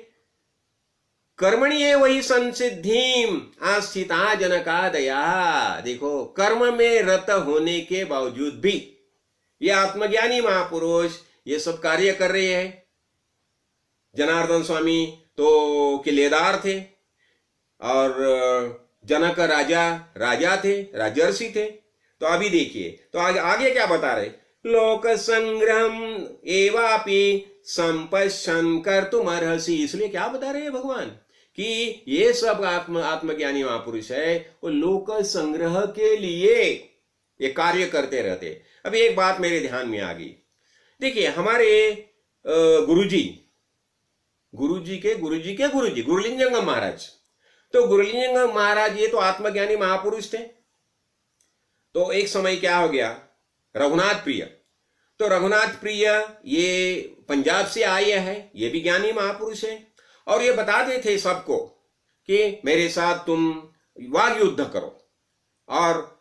कर्मणीय वही संसिद्धिम आस्थिता जनकादया। देखो, कर्म में रत होने के बावजूद भी ये आत्मज्ञानी महापुरुष ये सब कार्य कर रहे हैं। जनार्दन स्वामी तो किलेदार थे और जनक राजा थे, राजर्षि थे। तो अभी देखिए, तो आगे क्या बता रहे, लोक संग्रहम एवापि संपश्यन कर्तुम अर्हसि। इसलिए क्या बता रहे हैं भगवान कि ये सब आत्मज्ञानी महापुरुष है, वो लोक संग्रह के लिए ये कार्य करते रहते। अभी एक बात मेरे ध्यान में आ गई। देखिए, हमारे गुरुजी गुरुलिंगम महाराज, तो गुरुलिंगम महाराज ये तो आत्मज्ञानी महापुरुष थे। तो एक समय क्या हो गया, रघुनाथ प्रिय, तो रघुनाथ प्रिय ये पंजाब से आए हैं, ये भी ज्ञानी महापुरुष है, और ये बताते थे सबको कि मेरे साथ तुम वाग युद्ध करो, और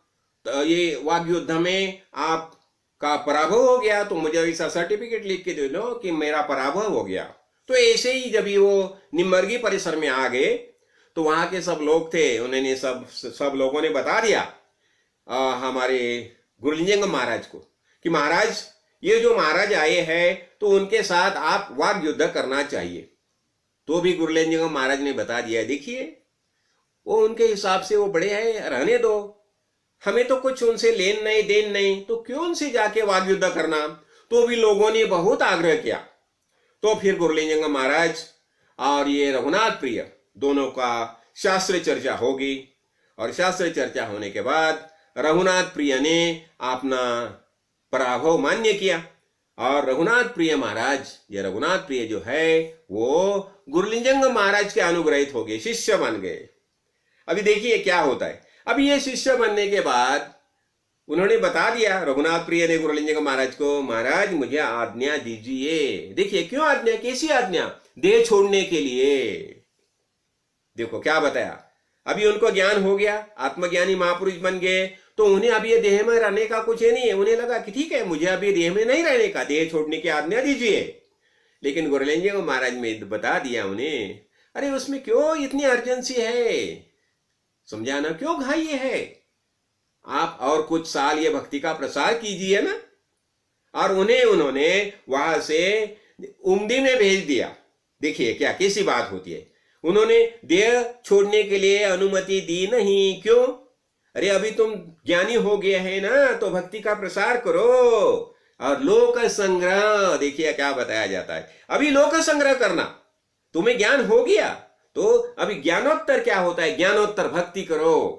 ये वाग युद्ध में आपका पराभव हो गया तो मुझे ऐसा सर्टिफिकेट लिख के दे दो कि मेरा पराभव हो गया। तो ऐसे ही जब वो निम्बर्गी परिसर में आ गए तो वहां के सब लोग थे, उन्होंने सब लोगों ने बता दिया हमारे गुरुलिंगम महाराज को कि महाराज, ये जो महाराज आए हैं तो उनके साथ आप वाग युद्ध करना चाहिए। तो भी गुरुलिंगम महाराज ने बता दिया, देखिए वो उनके हिसाब से वो बड़े हैं, रहने दो, हमें तो कुछ उनसे लेन नहीं देन नहीं, तो क्यों उनसे जाके वाग युद्ध करना। तो भी लोगों ने बहुत आग्रह किया। तो फिर गुरुलिंगम महाराज और ये रघुनाथ प्रिय दोनों का शास्त्र चर्चा होगी, और शास्त्र चर्चा होने के बाद रघुनाथ प्रिय ने अपना पराभव मान्य किया, और रघुनाथ प्रिय महाराज, ये रघुनाथ प्रिय जो है वो गुरुलिंगम महाराज के अनुग्रहित हो गए, शिष्य बन गए। अभी देखिए क्या होता है। अभी ये शिष्य बनने के बाद उन्होंने बता दिया, रघुनाथ प्रिय ने गुरुलिंगम महाराज को, महाराज मुझे आज्ञा दीजिए। देखिए क्यों आज्ञा, कैसी आज्ञा, देह छोड़ने के लिए। देखो क्या बताया, अभी उनको ज्ञान हो गया, आत्मज्ञानी महापुरुष बन गए, तो उन्हें अभी ये देह में रहने का कुछ नहीं है। उन्हें लगा कि ठीक है, मुझे अभी देह में नहीं रहने का, देह छोड़ने की आज्ञा दीजिए। लेकिन गुरुलिंगम महाराज ने बता दिया उन्हें, अरे उसमें क्यों इतनी अर्जेंसी है, समझाना क्यों घाई है, आप और कुछ साल ये भक्ति का प्रसार कीजिए ना। और उन्होंने वहां से उमदी में भेज दिया। देखिए क्या कैसी बात होती है, उन्होंने देह छोड़ने के लिए अनुमति दी नहीं। क्यों? अरे अभी तुम ज्ञानी हो गए हैं ना, तो भक्ति का प्रसार करो। और लोक संग्रह, देखिए क्या बताया जाता है, अभी लोक संग्रह करना, तुम्हें ज्ञान हो गया तो अभी ज्ञानोत्तर क्या होता है, ज्ञानोत्तर भक्ति करो।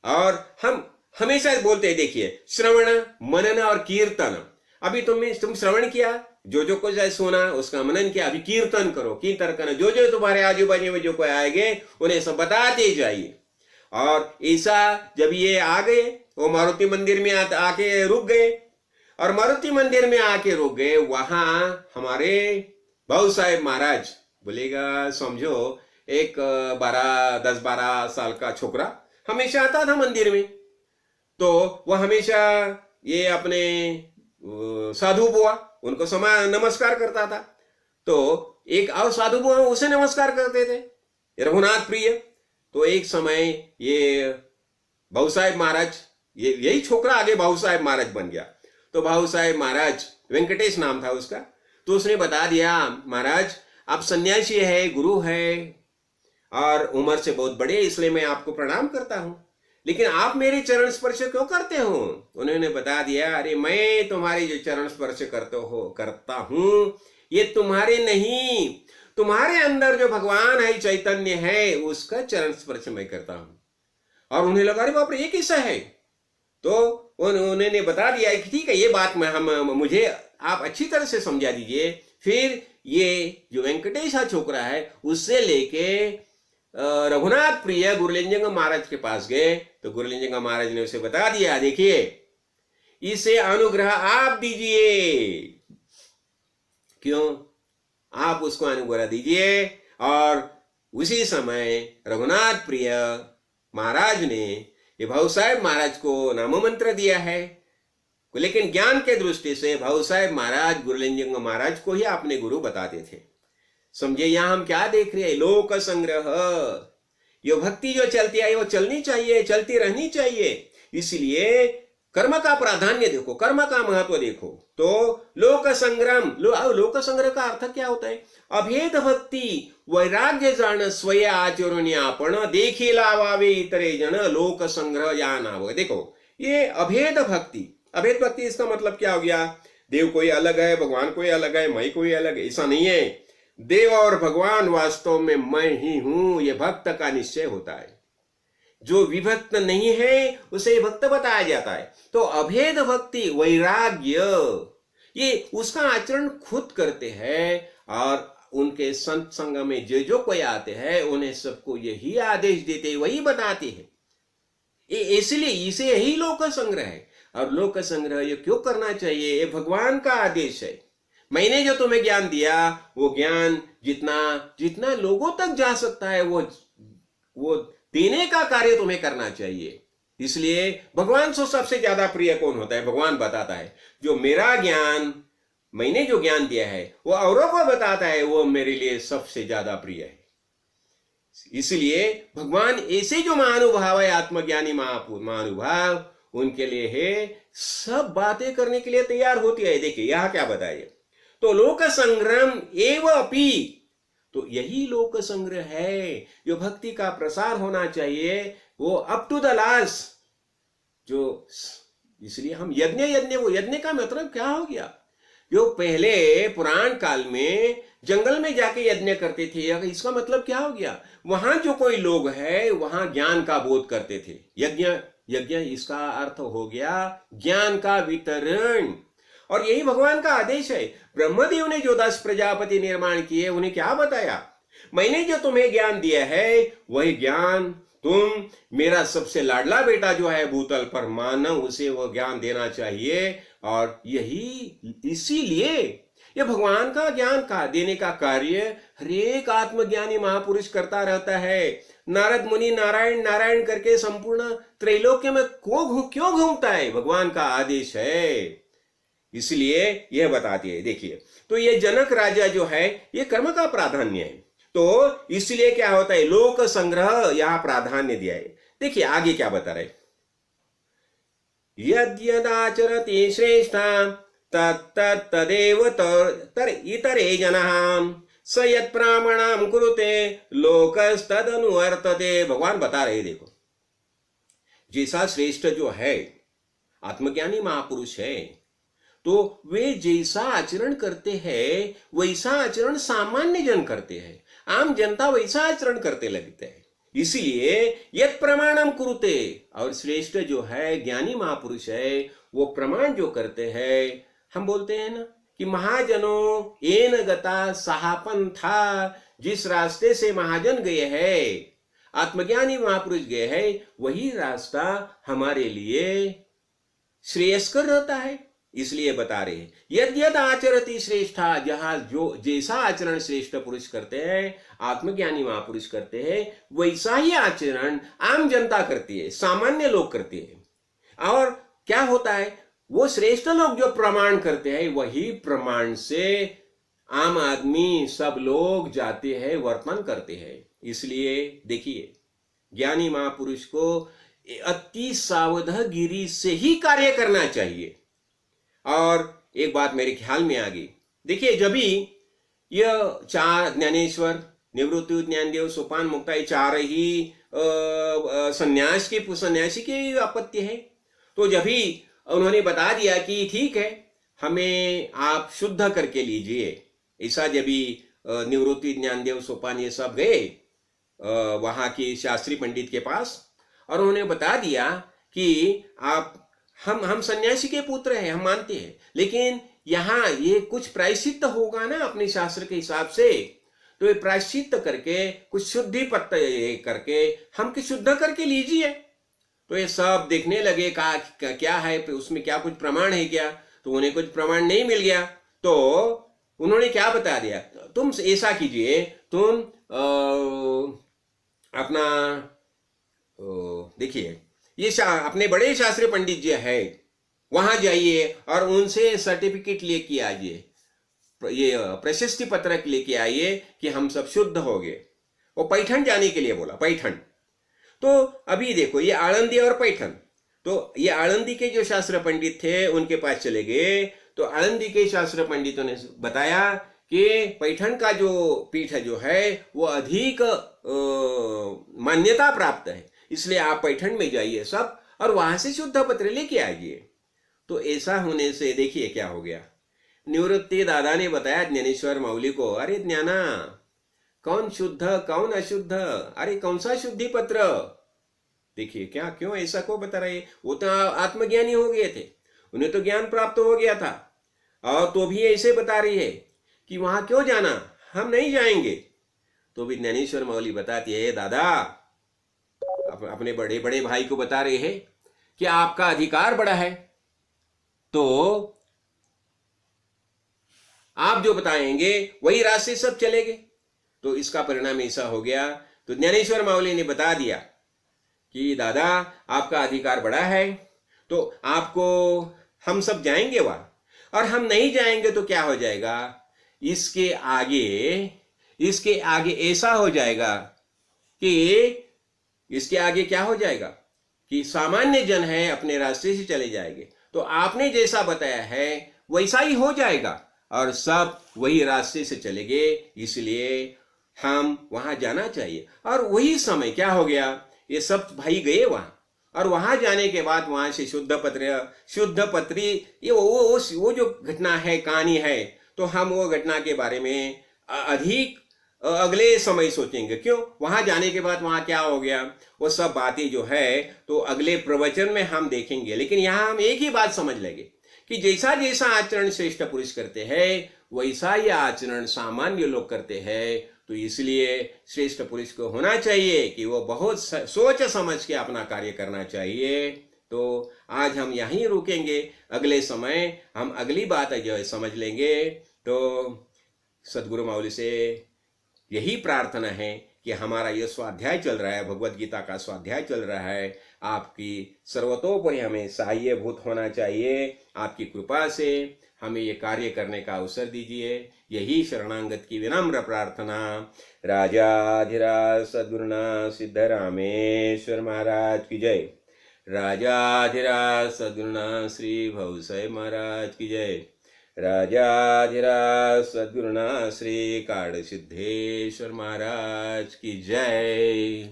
और हम हमेशा बोलते हैं, देखिए श्रवण मनन और कीर्तन। अभी तुम श्रवण किया, जो कुछ सुना उसका मनन किया, अभी कीर्तन करो, कीर्तन करना, जो तुम्हारे आजू बाजू में जो कोई आएंगे उन्हें सब बताते जाइए। और ऐसा जब ये आ गए, वो मारुति मंदिर में आके रुक गए, और मारुति मंदिर में आके रुक गए। वहां हमारे भाऊ साहेब महाराज, बोलेगा समझो एक 10-12 साल का छोकरा हमेशा आता था मंदिर में। तो वह हमेशा ये अपने साधु बुआ उनको नमस्कार करता था। तो एक और साधु उसे नमस्कार करते थे, रघुनाथ प्रिय। तो एक समय ये भाऊ साहेब महाराज, ये यही छोकरा आगे भाऊ साहेब महाराज बन गया। तो भाऊ साहेब महाराज, वेंकटेश नाम था उसका, तो उसने बता दिया, महाराज आप सन्यासी है, गुरु है और उम्र से बहुत बड़े, इसलिए मैं आपको प्रणाम करता हूं, लेकिन आप मेरे चरण स्पर्श क्यों करते हो? उन्होंने बता दिया, अरे मैं तुम्हारे जो चरण स्पर्श करता हूं ये तुम्हारे नहीं, तुम्हारे अंदर जो भगवान है, चैतन्य है, उसका चरण स्पर्श मैं करता हूं। और उन्हें लगा, अरे बाप रे, ये किस्सा है। तो उन्होंने बता दिया कि ठीक है, ये बात मुझे आप अच्छी तरह से समझा दीजिए। फिर ये जो वेंकटेशा छोकरा है उससे लेके रघुनाथ प्रिय गुरुलिंजंग महाराज के पास गए। तो गुरुलिंजंग महाराज ने उसे बता दिया, देखिए इसे अनुग्रह आप दीजिए, क्यों आप उसको अनुग्रह दीजिए। और उसी समय रघुनाथ प्रिय महाराज ने ये भाऊ साहेब महाराज को नाम मंत्र दिया है, लेकिन ज्ञान के दृष्टि से भाऊ साहेब महाराज गुरुलिंजंग महाराज को ही अपने गुरु बताते थे। समझे यहां हम क्या देख रहे हैं? लोक संग्रह। ये भक्ति जो चलती आई वो चलनी चाहिए, चलती रहनी चाहिए। इसलिए कर्म का प्राधान्य देखो, कर्म का महत्व देखो। तो लोक संग्रम, लोक संग्रह का अर्थ क्या होता है? अभेद भक्ति, वैराग्य जाण, स्वय आचरण आपण, देखी लावावे इतरे जन, लोक संग्रह जानाव। देखो ये अभेद भक्ति, अभेद भक्ति इसका मतलब क्या हो गया? देव कोई अलग है, भगवान कोई अलग है, मैं कोई अलग है, ऐसा नहीं है। देव और भगवान वास्तव में मैं ही हूं, यह भक्त का निश्चय होता है। जो विभक्त नहीं है उसे भक्त बताया जाता है। तो अभेद भक्ति, वैराग्य, ये उसका आचरण खुद करते हैं और उनके संत संग में जो कोई आते हैं उन्हें सबको यही आदेश देते, वही बताते हैं। इसलिए इसे यही लोक संग्रह है। और लोक संग्रह ये क्यों करना चाहिए? ये भगवान का आदेश है। मैंने जो तुम्हें ज्ञान दिया वो ज्ञान जितना लोगों तक जा सकता है वो देने का कार्य तुम्हें करना चाहिए। इसलिए भगवान से सबसे ज्यादा प्रिय कौन होता है? भगवान बताता है, जो मेरा ज्ञान, मैंने जो ज्ञान दिया है वो औरों को बताता है, वो मेरे लिए सबसे ज्यादा प्रिय है। इसलिए भगवान ऐसे जो महानुभाव है, आत्मज्ञानी महानुभाव, उनके लिए है सब बातें करने के लिए तैयार होती है। देखिए यहां क्या बताइए, तो लोक संग्रम एवं अपि, तो यही लोक संग्रह है जो भक्ति का प्रसार होना चाहिए, वो अप टू द लास्ट। जो इसलिए हम यज्ञ का मतलब क्या हो गया? जो पहले पुराण काल में जंगल में जाके यज्ञ करते थे, इसका मतलब क्या हो गया? वहां जो कोई लोग है वहां ज्ञान का बोध करते थे। यज्ञ इसका अर्थ हो गया ज्ञान का वितरण, और यही भगवान का आदेश है। ब्रह्मदेव ने जो 10 प्रजापति निर्माण किए, उन्हें क्या बताया? मैंने जो तुम्हें ज्ञान दिया है वही ज्ञान तुम, मेरा सबसे लाडला बेटा जो है भूतल पर मानव, उसे वो ज्ञान देना चाहिए। और यही इसीलिए ये भगवान का ज्ञान का देने का कार्य हर एक आत्मज्ञानी महापुरुष करता रहता है। नारद मुनि नारायण नारायण करके संपूर्ण त्रैलोक्य में क्यों घूमता है? भगवान का आदेश है, इसलिए यह बताती है। देखिए तो ये जनक राजा जो है ये कर्म का प्राधान्य है, तो इसलिए क्या होता है? लोक संग्रह यहां प्राधान्य दिया है। देखिए आगे क्या बता रहे, यद्यदाचरति श्रेष्ठा तदेव इतरे जनाः स यत् प्रामाणां कुरुते लोकस्तदनुवर्तते। भगवान बता रहे, देखो जैसा श्रेष्ठ जो है आत्मज्ञानी महापुरुष है, तो वे जैसा आचरण करते हैं वैसा आचरण सामान्य जन करते हैं, आम जनता वैसा आचरण करते लगते हैं। इसलिए यत् प्रमाणम कुरुते, और श्रेष्ठ जो है ज्ञानी महापुरुष है वो प्रमाण जो करते हैं, हम बोलते हैं ना कि महाजनों येन गता सहापन था, जिस रास्ते से महाजन गए हैं, आत्मज्ञानी महापुरुष गए हैं, वही रास्ता हमारे लिए श्रेयस्कर रहता है। इसलिए बता रहे हैं यद्यद आचरति श्रेष्ठा, जहां जो जैसा आचरण श्रेष्ठ पुरुष करते हैं, आत्मज्ञानी महापुरुष करते हैं, वैसा ही आचरण आम जनता करती है, सामान्य लोग करते हैं। और क्या होता है? वो श्रेष्ठ लोग जो प्रमाण करते हैं वही प्रमाण से आम आदमी सब लोग जाते हैं, वर्तमान करते हैं। इसलिए देखिए, ज्ञानी महापुरुष को अति सावधागिरी से ही कार्य करना चाहिए। और एक बात मेरे ख्याल में आ गई, देखिए, जब भी यह चार ज्ञानेश्वर, निवृत्ति, ज्ञानदेव, सोपान, मुक्ता, ये चार ही सन्यासी की आपत्ति है। तो जब भी उन्होंने बता दिया कि ठीक है, हमें आप शुद्ध करके लीजिए, ऐसा जब भी निवृत्ति, ज्ञानदेव, सोपान ये सब गए वहां की शास्त्री पंडित के पास, और उन्होंने बता दिया कि आप हम सन्यासी के पुत्र हैं, हम मानते हैं, लेकिन यहाँ ये कुछ प्रायश्चित होगा ना अपने शास्त्र के हिसाब से, तो ये प्रायश्चित करके कुछ शुद्धि पत्र करके हमके शुद्ध करके लीजिए। तो ये सब देखने लगे, कहा क्या है उसमें, क्या कुछ प्रमाण है क्या? तो उन्हें कुछ प्रमाण नहीं मिल गया। तो उन्होंने क्या बता दिया, तुम ऐसा कीजिए, तुम अपना देखिए, ये अपने बड़े शास्त्री पंडित जी है, वहां जाइए और उनसे सर्टिफिकेट लेके आइए, ये प्रशस्ति पत्रक लेके आइए कि हम सब शुद्ध हो गए। वो पैठन जाने के लिए बोला, पैठन। तो अभी देखो, ये आळंदी और पैठन, तो ये आळंदी के जो शास्त्र पंडित थे उनके पास चले गए। तो आळंदी के शास्त्र पंडितों ने बताया कि पैठन का जो पीठ जो है वो अधिक मान्यता प्राप्त है, इसलिए आप पैठन में जाइए सब, और वहां से शुद्ध पत्र लेके आइए। तो ऐसा होने से देखिए क्या हो गया। निवृत्ति दादा ने बताया ज्ञानेश्वर माउली को, अरे ज्ञाना, कौन शुद्ध कौन अशुद्ध, अरे कौन सा शुद्धि पत्र? देखिए क्या, क्यों ऐसा को बता रहे, वो तो आत्मज्ञानी हो गए थे, उन्हें तो ज्ञान प्राप्त हो गया था, और तो भी ऐसे बता रही है कि वहां क्यों जाना, हम नहीं जाएंगे। तो भी ज्ञानेश्वर माउली बताती है, दादा, अपने बड़े बड़े भाई को बता रहे हैं कि आपका अधिकार बड़ा है, तो आप जो बताएंगे वही रास्ते सब चलेंगे। तो इसका परिणाम ऐसा हो गया। तो ज्ञानेश्वर माउली ने बता दिया कि दादा, आपका अधिकार बड़ा है, तो आपको हम सब जाएंगे वहां, और हम नहीं जाएंगे तो क्या हो जाएगा, इसके आगे ऐसा हो जाएगा कि इसके आगे क्या हो जाएगा कि सामान्य जन है अपने रास्ते से चले जाएंगे। तो आपने जैसा बताया है वैसा ही हो जाएगा, और सब वही रास्ते से चले गए, इसलिए हम वहां जाना चाहिए। और वही समय क्या हो गया, ये सब भाई गए वहां, और वहां जाने के बाद वहां से शुद्ध पत्री, ये वो जो घटना है, कहानी है, तो हम वो घटना के बारे में अधिक अगले समय सोचेंगे। क्यों, वहां जाने के बाद वहां क्या हो गया, वो सब बातें जो है तो अगले प्रवचन में हम देखेंगे। लेकिन यहां हम एक ही बात समझ लेंगे कि जैसा जैसा आचरण श्रेष्ठ पुरुष करते हैं वैसा ही आचरण सामान्य लोग करते हैं। तो इसलिए श्रेष्ठ पुरुष को होना चाहिए कि वो बहुत सोच समझ के अपना कार्य करना चाहिए। तो आज हम यहीं रुकेंगे, अगले समय हम अगली बात जो है समझ लेंगे। तो सदगुरु माउली से यही प्रार्थना है कि हमारा ये स्वाध्याय चल रहा है, भगवत गीता का स्वाध्याय चल रहा है, आपकी सर्वतोपरि हमें सहायभूत होना चाहिए। आपकी कृपा से हमें ये कार्य करने का अवसर दीजिए, यही शरणागत की विनम्र प्रार्थना। राजाधिराज सद्गुरुनाथ सिद्धरामेश्वर महाराज की जय। राजाधिराज सद्गुरुनाथ श्री भवसय महाराज की जय। राजाधिराज सद्गुरुनाथ श्री काड़ सिद्धेश्वर महाराज की जय।